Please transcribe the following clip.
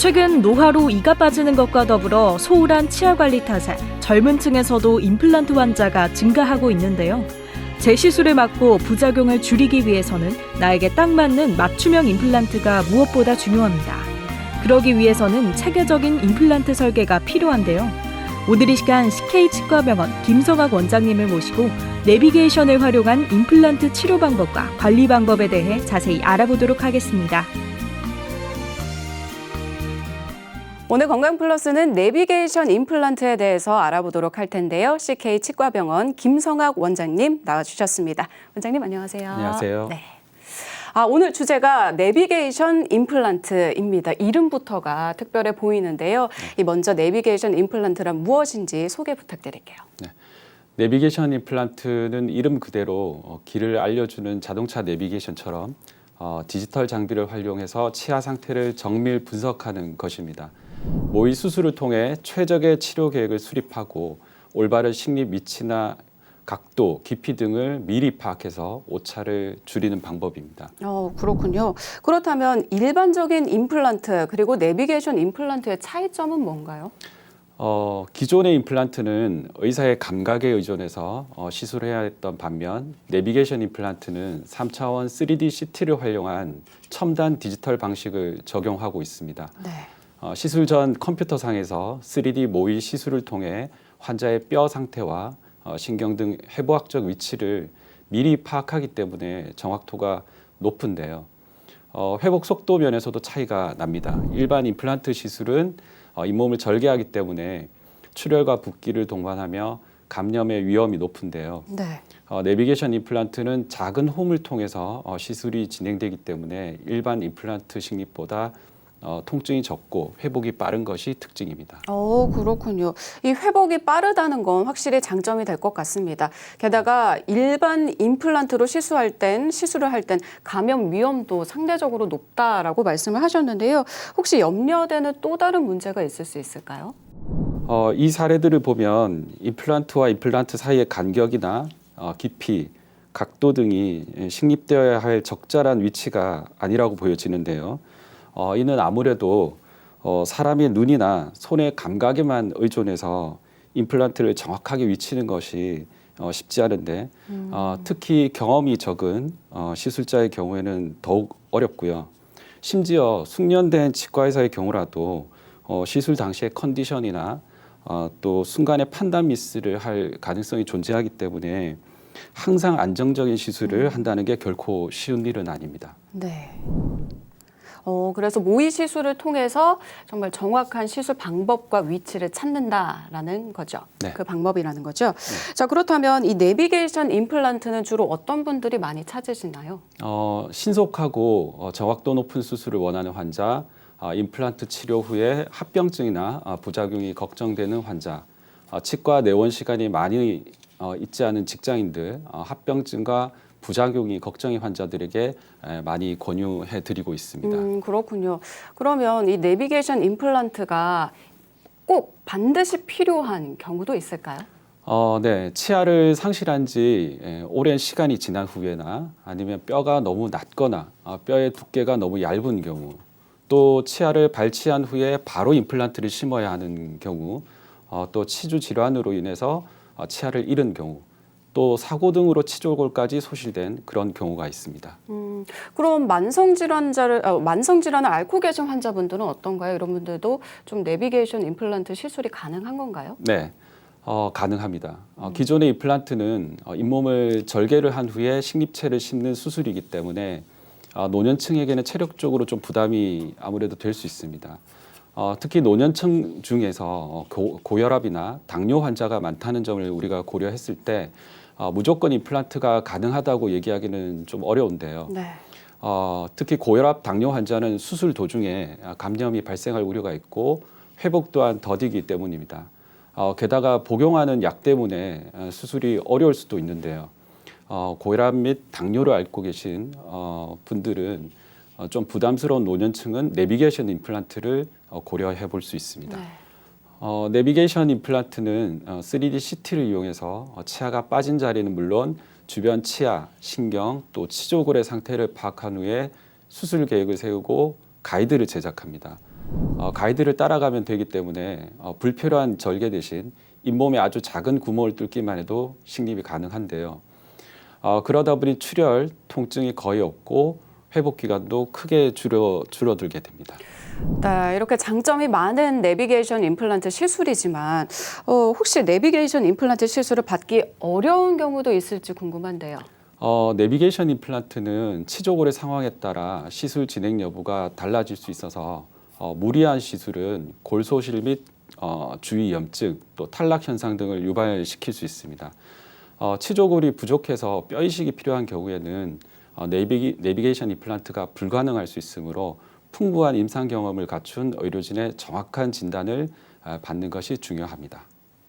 최근 노화로 이가 빠지는 것과 더불어 소홀한 치아 관리 탓에 젊은 층에서도 임플란트 환자가 증가하고 있는데요. 재시술을 막고 부작용을 줄이기 위해서는 나에게 딱 맞는 맞춤형 임플란트가 무엇보다 중요합니다. 그러기 위해서는 체계적인 임플란트 설계가 필요한데요. 오늘 이 시간 CK치과병원 김성학 원장님을 모시고 내비게이션을 활용한 임플란트 치료 방법과 관리 방법에 대해 자세히 알아보도록 하겠습니다. 오늘 건강플러스는 내비게이션 임플란트에 대해서 알아보도록 할 텐데요. CK치과병원 김성학 원장님 나와주셨습니다. 원장님 안녕하세요. 안녕하세요. 네. 오늘 주제가 내비게이션 임플란트입니다. 이름부터가 특별해 보이는데요. 먼저 내비게이션 임플란트란 무엇인지 소개 부탁드릴게요. 네. 내비게이션 임플란트는 이름 그대로 길을 알려주는 자동차 내비게이션처럼 디지털 장비를 활용해서 치아 상태를 정밀 분석하는 것입니다. 모의 수술을 통해 최적의 치료 계획을 수립하고 올바른 식립 위치나 각도, 깊이 등을 미리 파악해서 오차를 줄이는 방법입니다. 그렇군요. 그렇다면 일반적인 임플란트 그리고 내비게이션 임플란트의 차이점은 뭔가요? 기존의 임플란트는 의사의 감각에 의존해서 시술해야 했던 반면 내비게이션 임플란트는 3차원 3D CT를 활용한 첨단 디지털 방식을 적용하고 있습니다. 네. 시술 전 컴퓨터상에서 3D 모의 시술을 통해 환자의 뼈 상태와 신경 등 해부학적 위치를 미리 파악하기 때문에 정확도가 높은데요. 회복 속도 면에서도 차이가 납니다. 일반 임플란트 시술은 잇몸을 절개하기 때문에 출혈과 붓기를 동반하며 감염의 위험이 높은데요. 네. 내비게이션 임플란트는 작은 홈을 통해서 시술이 진행되기 때문에 일반 임플란트 식립보다 통증이 적고 회복이 빠른 것이 특징입니다. 그렇군요. 이 회복이 빠르다는 건 확실히 장점이 될 것 같습니다. 게다가 일반 임플란트로 시술을 할 땐 감염 위험도 상대적으로 높다라고 말씀을 하셨는데요. 혹시 염려되는 또 다른 문제가 있을 수 있을까요? 이 사례들을 보면 임플란트와 임플란트 사이의 간격이나 깊이, 각도 등이 식립되어야 할 적절한 위치가 아니라고 보여지는데요. 이는 아무래도 사람의 눈이나 손의 감각에만 의존해서 임플란트를 정확하게 위치는 것이 쉽지 않은데 특히 경험이 적은 시술자의 경우에는 더욱 어렵고요. 심지어 숙련된 치과의사의 경우라도 시술 당시의 컨디션이나 또 순간의 판단 미스를 할 가능성이 존재하기 때문에 항상 안정적인 시술을 한다는 게 결코 쉬운 일은 아닙니다. 네. 그래서 모의 시술을 통해서 정말 정확한 시술 방법과 위치를 찾는다라는 거죠. 네. 그 방법이라는 거죠. 네. 자, 그렇다면 이 내비게이션 임플란트는 주로 어떤 분들이 많이 찾으시나요? 신속하고 정확도 높은 수술을 원하는 환자, 임플란트 치료 후에 합병증이나 부작용이 걱정되는 환자, 치과 내원 시간이 많이 있지 않은 직장인들, 합병증과 부작용이 걱정인 환자들에게 많이 권유해 드리고 있습니다. 그렇군요. 그러면 이 내비게이션 임플란트가 꼭 반드시 필요한 경우도 있을까요? 네. 치아를 상실한 지 오랜 시간이 지난 후에나 아니면 뼈가 너무 낮거나 뼈의 두께가 너무 얇은 경우, 또 치아를 발치한 후에 바로 임플란트를 심어야 하는 경우, 또 치주 질환으로 인해서 치아를 잃은 경우, 또 사고 등으로 치조골까지 소실된 그런 경우가 있습니다. 그럼 만성질환을 앓고 계신 환자분들은 어떤가요? 이런 분들도 좀 내비게이션 임플란트 시술이 가능한 건가요? 네, 가능합니다. 기존의 임플란트는 잇몸을 절개를 한 후에 식립체를 심는 수술이기 때문에 노년층에게는 체력적으로 좀 부담이 아무래도 될 수 있습니다. 특히 노년층 중에서 고혈압이나 당뇨 환자가 많다는 점을 우리가 고려했을 때 무조건 임플란트가 가능하다고 얘기하기는 좀 어려운데요. 네. 특히 고혈압, 당뇨 환자는 수술 도중에 감염이 발생할 우려가 있고 회복 또한 더디기 때문입니다. 게다가 복용하는 약 때문에 수술이 어려울 수도 있는데요. 고혈압 및 당뇨를 앓고 계신 분들은 좀 부담스러운 노년층은 내비게이션 임플란트를 고려해 볼 수 있습니다. 네. 내비게이션 임플란트는 3D CT를 이용해서 치아가 빠진 자리는 물론 주변 치아, 신경, 또 치조골의 상태를 파악한 후에 수술 계획을 세우고 가이드를 제작합니다. 가이드를 따라가면 되기 때문에 불필요한 절개 대신 잇몸에 아주 작은 구멍을 뚫기만 해도 식립이 가능한데요. 그러다 보니 출혈, 통증이 거의 없고 회복 기간도 크게 줄어들게 됩니다. 네, 이렇게 장점이 많은 내비게이션 임플란트 시술이지만 혹시 내비게이션 임플란트 시술을 받기 어려운 경우도 있을지 궁금한데요. 내비게이션 임플란트는 치조골의 상황에 따라 시술 진행 여부가 달라질 수 있어서 무리한 시술은 골소실 및 주위 염증, 또 탈락 현상 등을 유발시킬 수 있습니다. 치조골이 부족해서 뼈 이식이 필요한 경우에는 내비게이션 임플란트가 불가능할 수 있으므로 풍부한 임상 경험을 갖춘 의료진의 정확한 진단을 받는 것이 중요합니다.